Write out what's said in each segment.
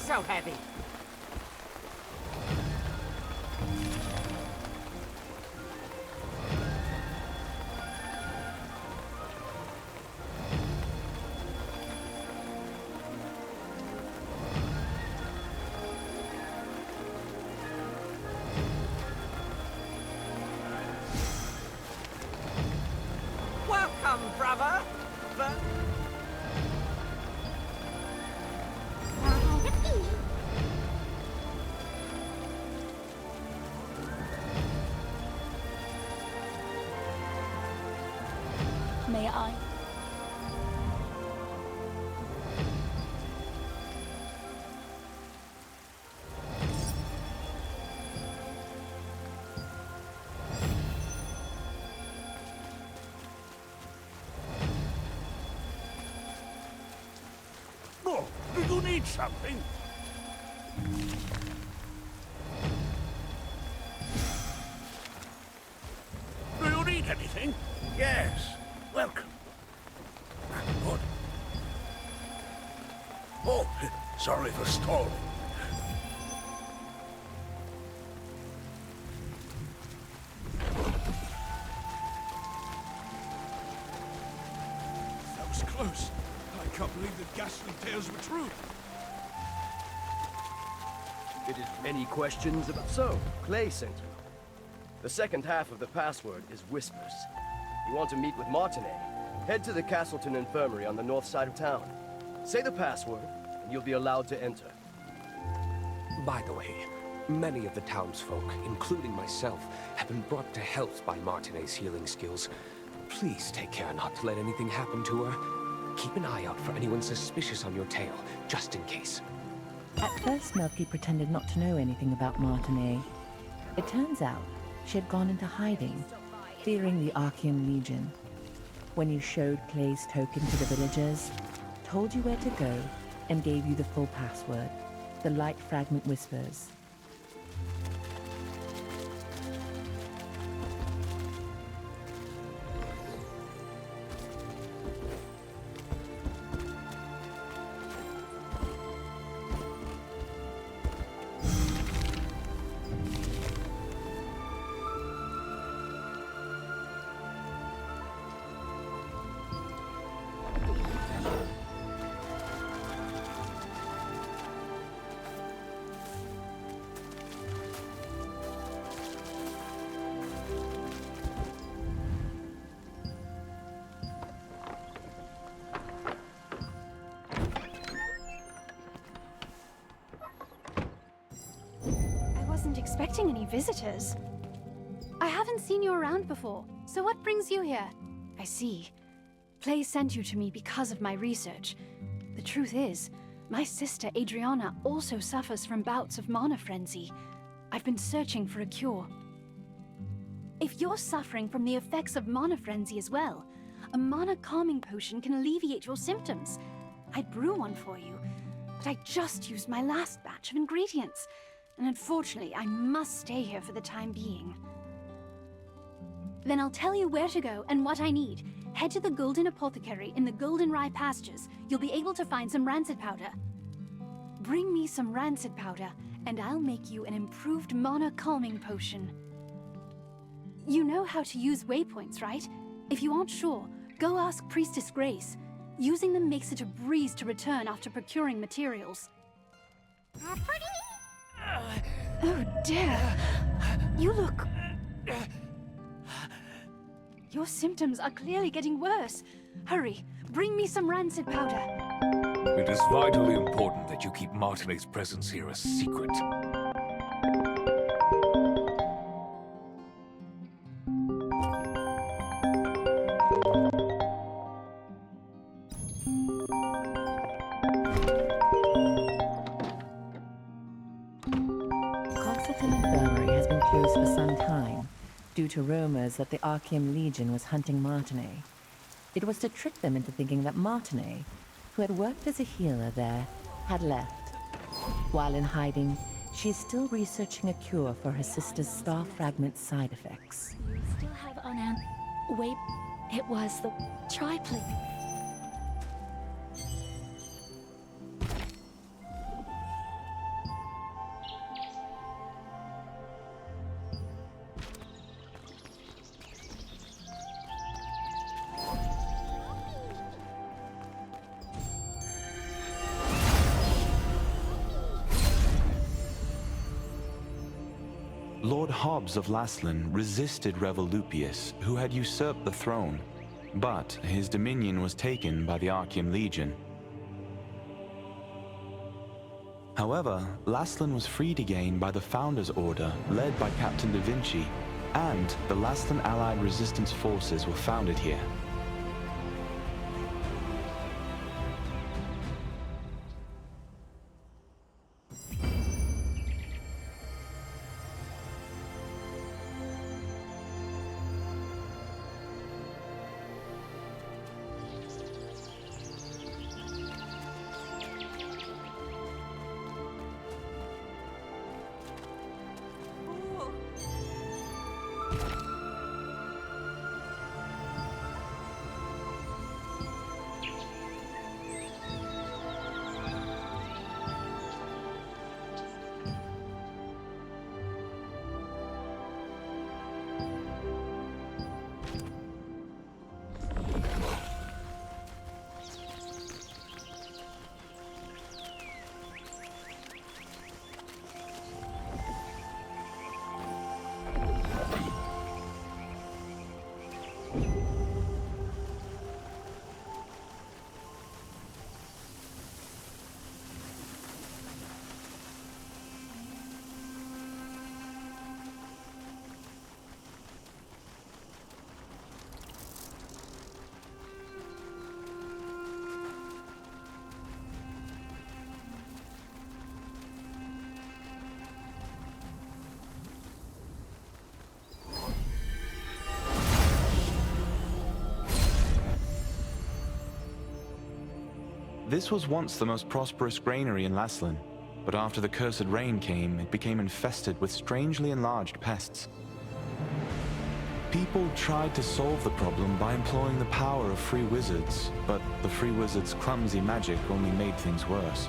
So heavy. Welcome, brother. May I? Oh, do you need something? Do you need anything? Yes. Welcome. Good. Oh, sorry for stalling. That was close. I can't believe the ghastly tales were true. Any questions about... So, Clay sent you. The second half of the password is whispers. You want to meet with Martinet? Head to the Castleton Infirmary on the north side of town. Say the password, and you'll be allowed to enter. By the way, many of the townsfolk, including myself, have been brought to health by Martinet's healing skills. Please take care not to let anything happen to her. Keep an eye out for anyone suspicious on your tail, just in case. At first, Milky pretended not to know anything about Martinet. It turns out she had gone into hiding, fearing the Archean Legion. When you showed Clay's token to the villagers, told you where to go, and gave you the full password, the light fragment whispers. Wasn't expecting any visitors. I haven't seen you around before, so what brings you here? I see. Clay sent you to me because of my research. The truth is, my sister Adriana also suffers from bouts of mana frenzy. I've been searching for a cure. If you're suffering from the effects of mana frenzy as well, a mana calming potion can alleviate your symptoms. I'd brew one for you, but I just used my last batch of ingredients. And unfortunately, I must stay here for the time being. Then I'll tell you where to go and what I need. Head to the Golden Apothecary in the Golden Rye pastures. You'll be able to find some rancid powder. Bring me some rancid powder, and I'll make you an improved mana calming potion. You know how to use waypoints, right? If you aren't sure, go ask Priestess Grace. Using them makes it a breeze to return after procuring materials. Oh dear. You look... Your symptoms are clearly getting worse. Hurry, bring me some rancid powder. It is vitally important that you keep Martinet's presence here a secret. Castleton Infirmary has been closed for some time due to rumors that the Archeum Legion was hunting Martinez. It was to trick them into thinking that Martinez, who had worked as a healer there, had left. While in hiding, she is still researching a cure for her sister's star fragment side effects. You still have wait, it was the triplane. Lord Hobbs of Laslan resisted Revolupius, who had usurped the throne, but his dominion was taken by the Archeum Legion. However, Laslan was freed again by the Founders' Order, led by Captain Da Vinci, and the Laslan Allied Resistance Forces were founded here. This was once the most prosperous granary in Laslan, but after the cursed rain came, it became infested with strangely enlarged pests. People tried to solve the problem by employing the power of free wizards, but the free wizards' clumsy magic only made things worse.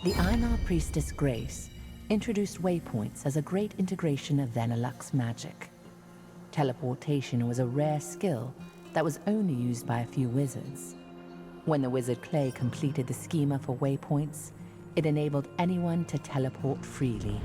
The Einar priestess Grace introduced waypoints as a great integration of Venelux magic. Teleportation was a rare skill that was only used by a few wizards. When the wizard Clay completed the schema for waypoints, it enabled anyone to teleport freely.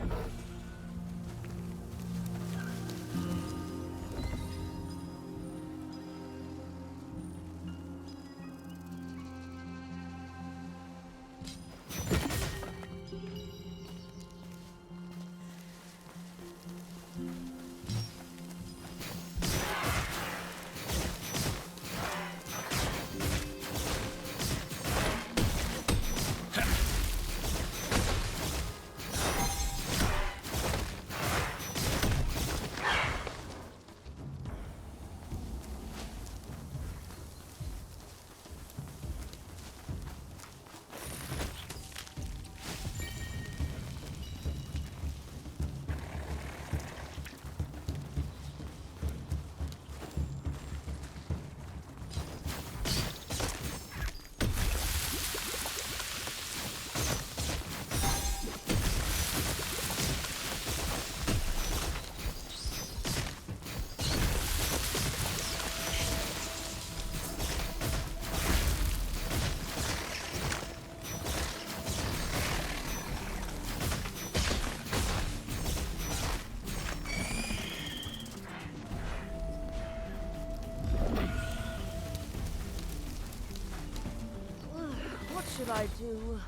Should I do?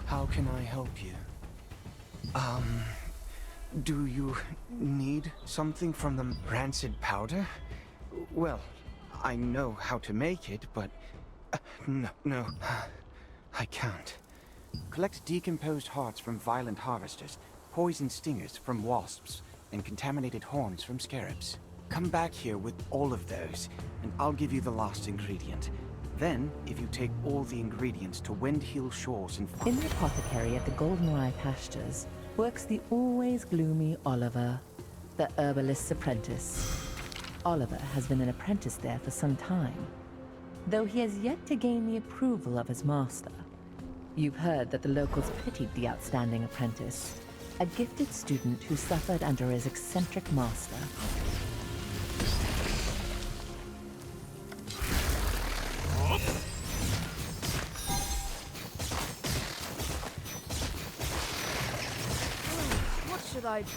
How can I help you? Do you need something from the rancid powder? Well, I know how to make it, but... no. I can't. Collect decomposed hearts from violent harvesters, poison stingers from wasps, and contaminated horns from scarabs. Come back here with all of those, and I'll give you the last ingredient. Then, if you take all the ingredients to Windhill Shores and... In the apothecary at the Goldenrye pastures works the always gloomy Oliver, the herbalist's apprentice. Oliver has been an apprentice there for some time, though he has yet to gain the approval of his master. You've heard that the locals pitied the outstanding apprentice, a gifted student who suffered under his eccentric master. What should I do?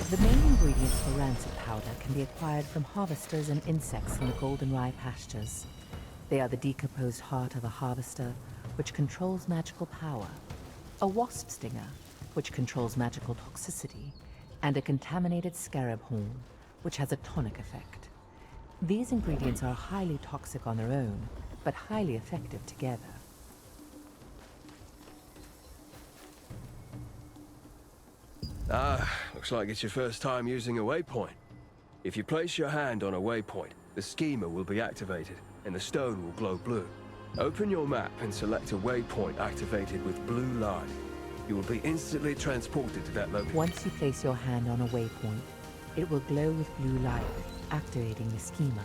The main ingredients for rancid powder can be acquired from harvesters and insects in the Goldenrye pastures. They are the decomposed heart of a harvester, which controls magical power, a wasp stinger, which controls magical toxicity, and a contaminated scarab horn, which has a tonic effect. These ingredients are highly toxic on their own, but highly effective together. Ah, looks like it's your first time using a waypoint. If you place your hand on a waypoint, the schema will be activated, and the stone will glow blue. Open your map and select a waypoint activated with blue light. You will be instantly transported to that location. Once you place your hand on a waypoint, it will glow with blue light, activating the schema.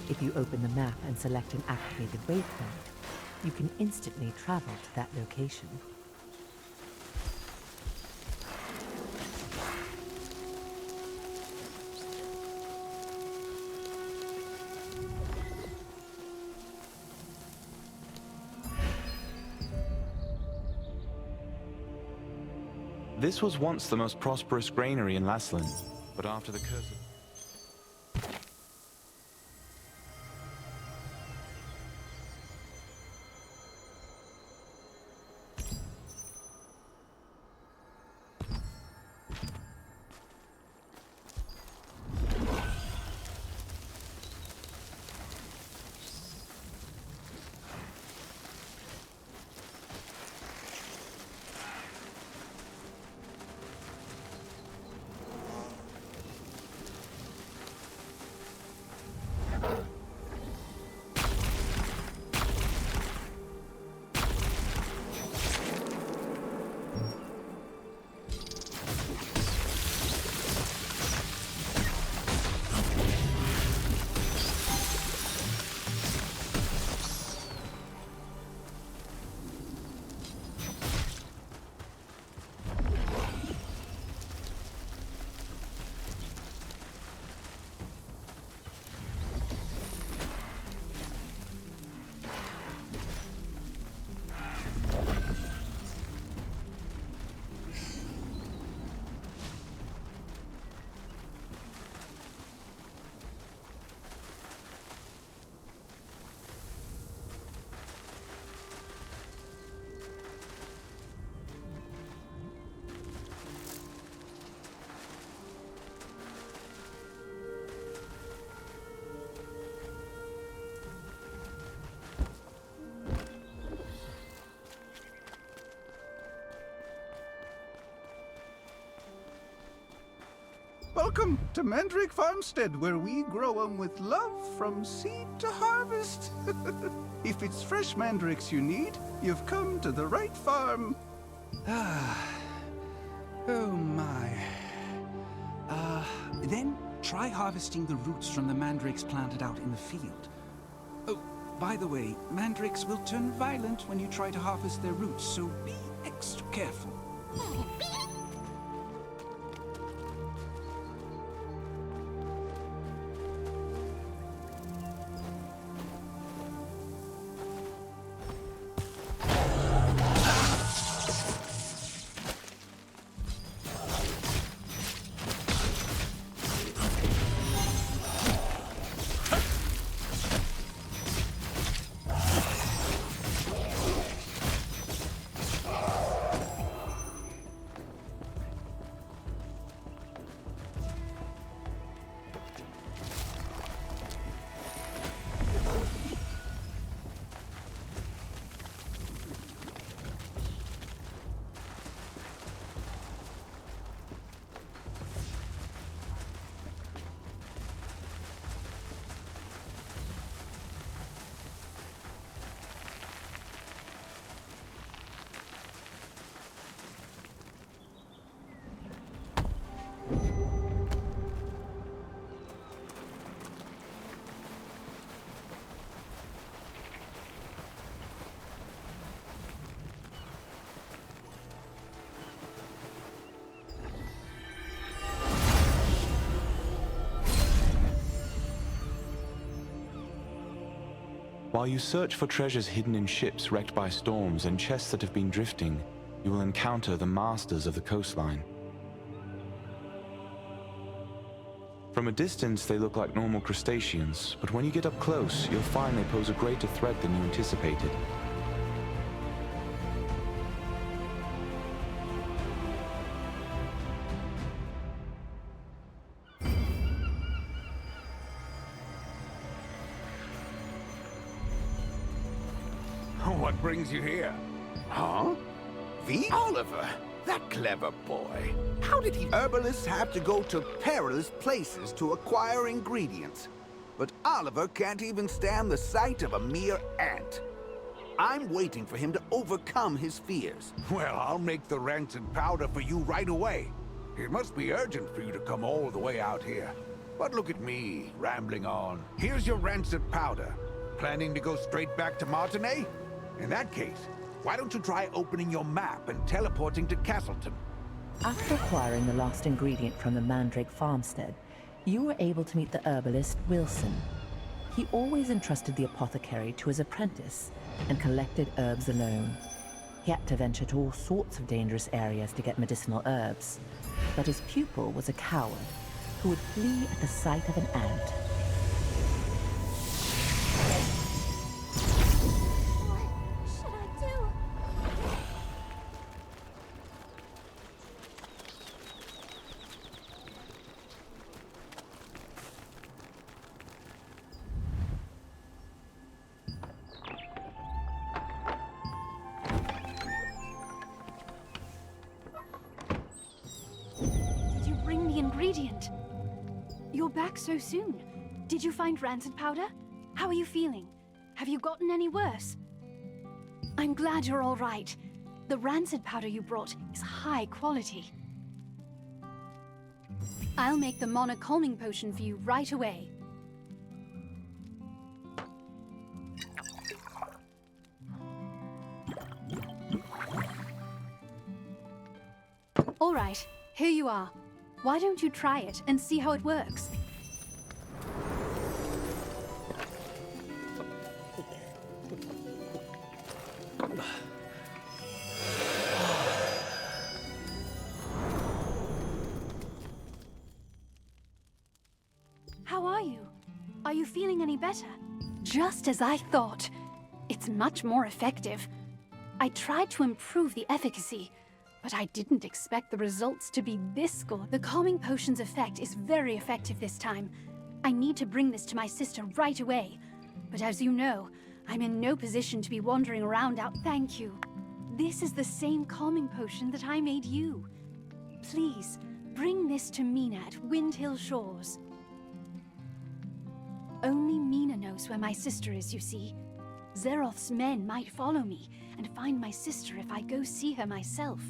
If you open the map and select an activated waypoint, you can instantly travel to that location. This was once the most prosperous granary in Laslan, but after the curse of... Welcome to Mandrake Farmstead, where we grow 'em with love from seed to harvest. If it's fresh mandrakes you need, you've come to the right farm. Oh my. Then try harvesting the roots from the mandrakes planted out in the field. By the way, mandrakes will turn violent when you try to harvest their roots, so be extra careful. While you search for treasures hidden in ships wrecked by storms and chests that have been drifting, you will encounter the masters of the coastline. From a distance, they look like normal crustaceans, but when you get up close, you'll find they pose a greater threat than you anticipated. What brings you here? Huh? The Oliver? That clever boy. How did he... Herbalists have to go to perilous places to acquire ingredients. But Oliver can't even stand the sight of a mere ant. I'm waiting for him to overcome his fears. Well, I'll make the rancid powder for you right away. It must be urgent for you to come all the way out here. But look at me, rambling on. Here's your rancid powder. Planning to go straight back to Martinez? In that case, why don't you try opening your map and teleporting to Castleton? After acquiring the last ingredient from the Mandrake farmstead, you were able to meet the herbalist Wilson. He always entrusted the apothecary to his apprentice and collected herbs alone. He had to venture to all sorts of dangerous areas to get medicinal herbs, but his pupil was a coward who would flee at the sight of an ant. Ingredient. You're back so soon. Did you find rancid powder? How are you feeling? Have you gotten any worse? I'm glad you're all right. The rancid powder you brought is high quality. I'll make the Mana calming potion for you right away. All right, here you are. Why don't you try it and see how it works? How are you? Are you feeling any better? Just as I thought. It's much more effective. I tried to improve the efficacy, but I didn't expect the results to be this good. The calming potion's effect is very effective this time. I need to bring this to my sister right away. But as you know, I'm in no position to be wandering around out. Thank you. This is the same calming potion that I made you. Please, bring this to Mina at Windhill Shores. Only Mina knows where my sister is, you see. Zeroth's men might follow me and find my sister if I go see her myself.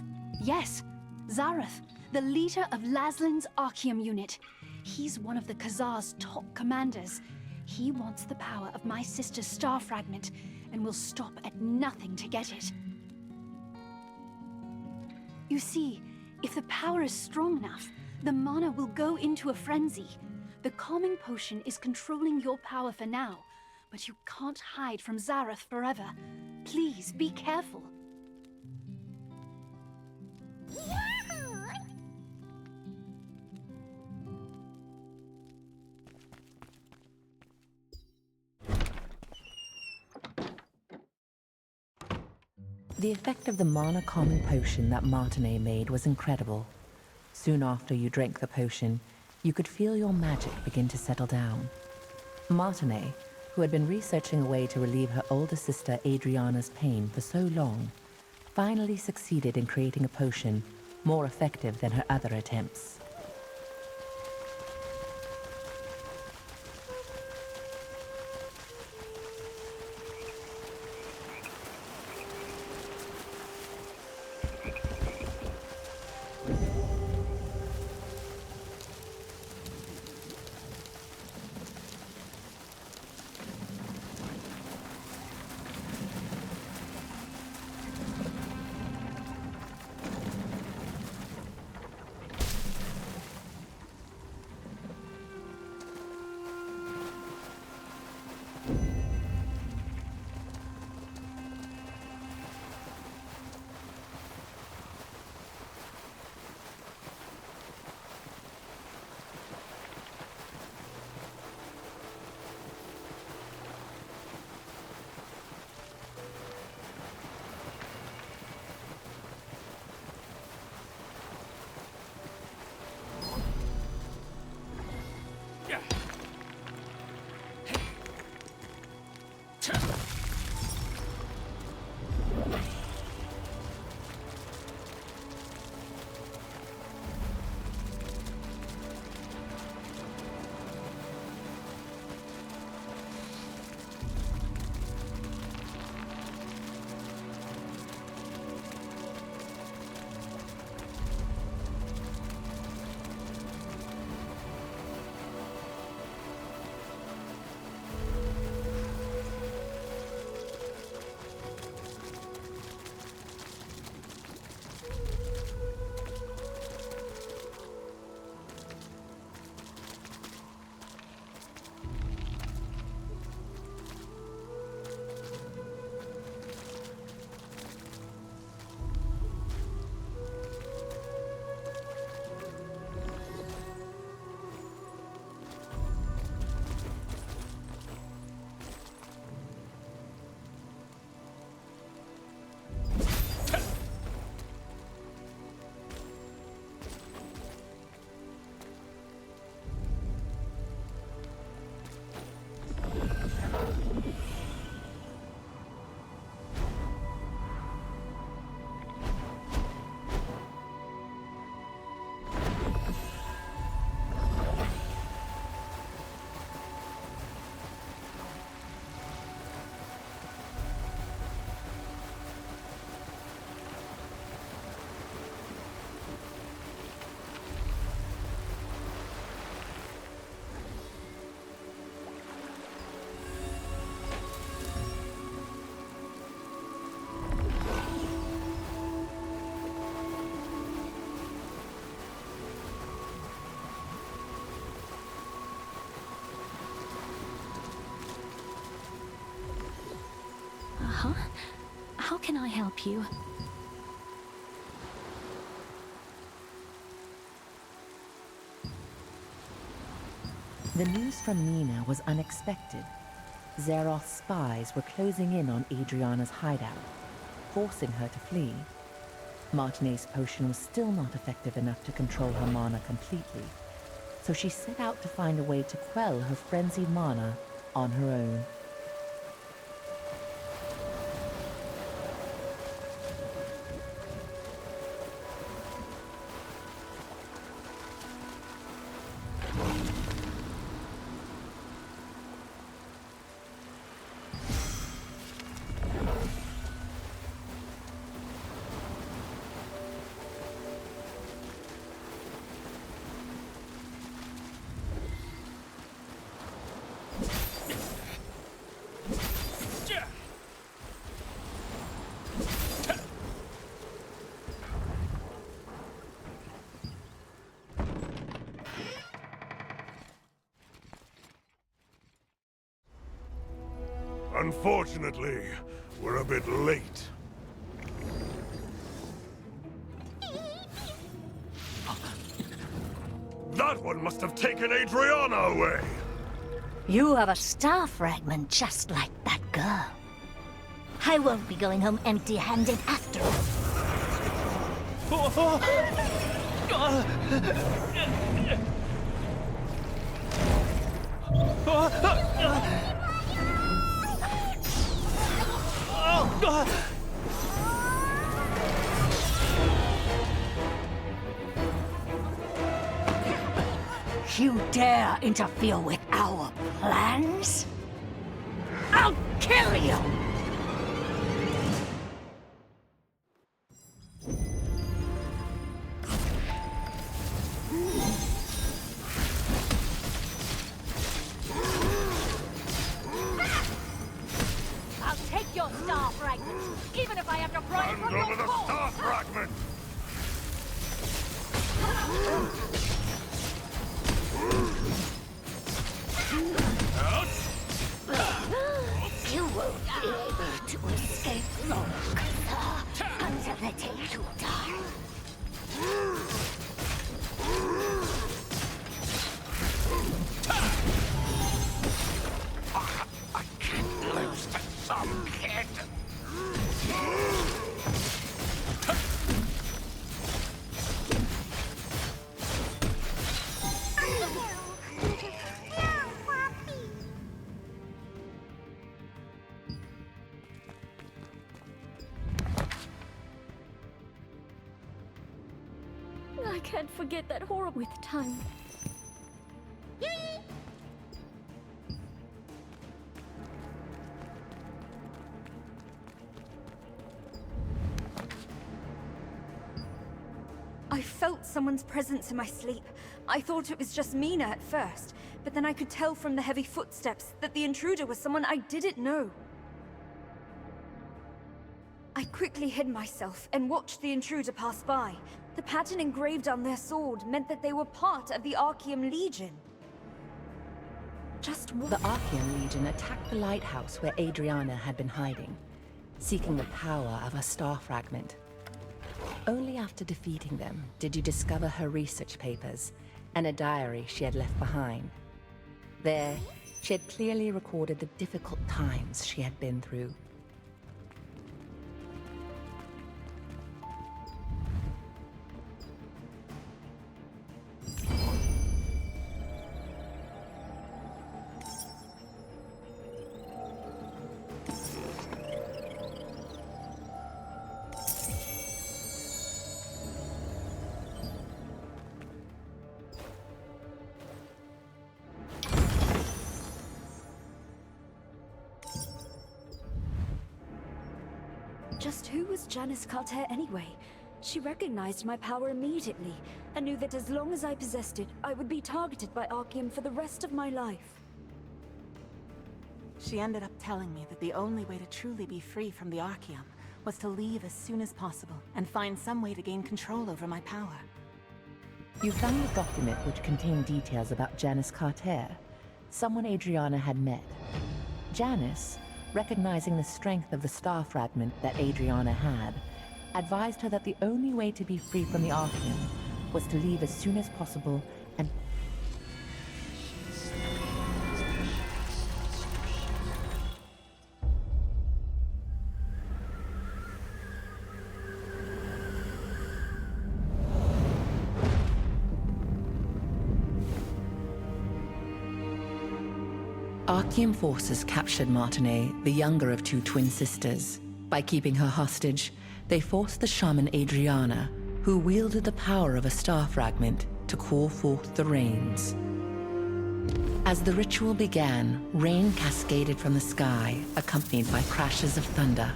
Yes, Zarath, the leader of Laslin's Archeum unit. He's one of the Khazar's top commanders. He wants the power of my sister's star fragment and will stop at nothing to get it. You see, if the power is strong enough, the mana will go into a frenzy. The calming potion is controlling your power for now, but you can't hide from Zareth forever. Please, be careful. The effect of the mana calming potion that Martinet made was incredible. Soon after you drank the potion, you could feel your magic begin to settle down. Martinet, who had been researching a way to relieve her older sister Adriana's pain for so long, finally succeeded in creating a potion more effective than her other attempts. Uh-huh. How can I help you? The news from Nina was unexpected. Zeroth's spies were closing in on Adriana's hideout, forcing her to flee. Martinet's potion was still not effective enough to control her mana completely, so she set out to find a way to quell her frenzied mana on her own. Unfortunately, we're a bit late. That one must have taken Adriana away! You have a star fragment just like that girl. I won't be going home empty-handed after all. You dare interfere with our plans? I'll kill you! I'll take your star fragment, even if I have to pry it from your Over the core. star fragment! You won't be able to escape lurks until they take you down. I can't lose to some kid. I can't forget that horrible with time. I felt someone's presence in my sleep. I thought it was just Mina at first, but then I could tell from the heavy footsteps that the intruder was someone I didn't know. I quickly hid myself and watched the intruder pass by. The pattern engraved on their sword meant that they were part of the Archeum Legion. Just what? The Archeum Legion attacked the lighthouse where Adriana had been hiding, seeking the power of a star fragment. Only after defeating them did you discover her research papers and a diary she had left behind. There, she had clearly recorded the difficult times she had been through. Just who was Janice Carter anyway? She recognized my power immediately, and knew that as long as I possessed it, I would be targeted by Archeum for the rest of my life. She ended up telling me that the only way to truly be free from the Archeum was to leave as soon as possible, and find some way to gain control over my power. You found a document which contained details about Janice Carter, someone Adriana had met. Janice, recognizing the strength of the star fragment that Adriana had, advised her that the only way to be free from the Archeum was to leave as soon as possible and... Archeum forces captured Martinet, the younger of two twin sisters. By keeping her hostage, they forced the shaman Adriana, who wielded the power of a star fragment, to call forth the rains. As the ritual began, rain cascaded from the sky, accompanied by crashes of thunder.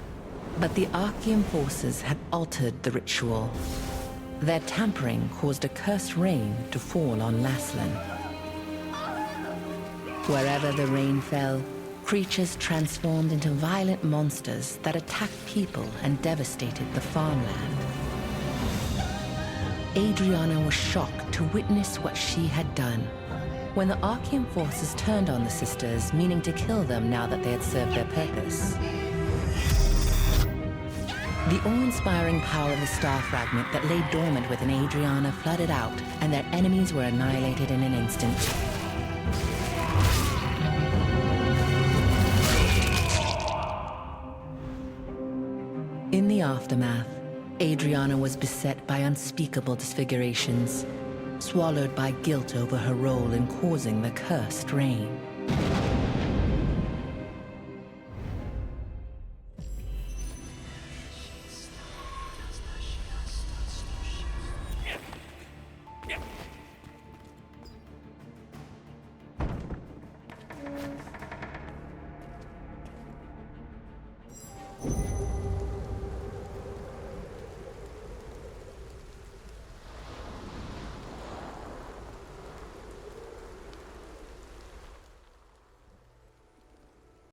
But the Archeum forces had altered the ritual. Their tampering caused a cursed rain to fall on Laslan. Wherever the rain fell, creatures transformed into violent monsters that attacked people and devastated the farmland. Adriana was shocked to witness what she had done. When the Archean forces turned on the sisters, meaning to kill them now that they had served their purpose, the awe-inspiring power of the star fragment that lay dormant within Adriana flooded out, and their enemies were annihilated in an instant. In the aftermath, Adriana was beset by unspeakable disfigurations, swallowed by guilt over her role in causing the cursed rain.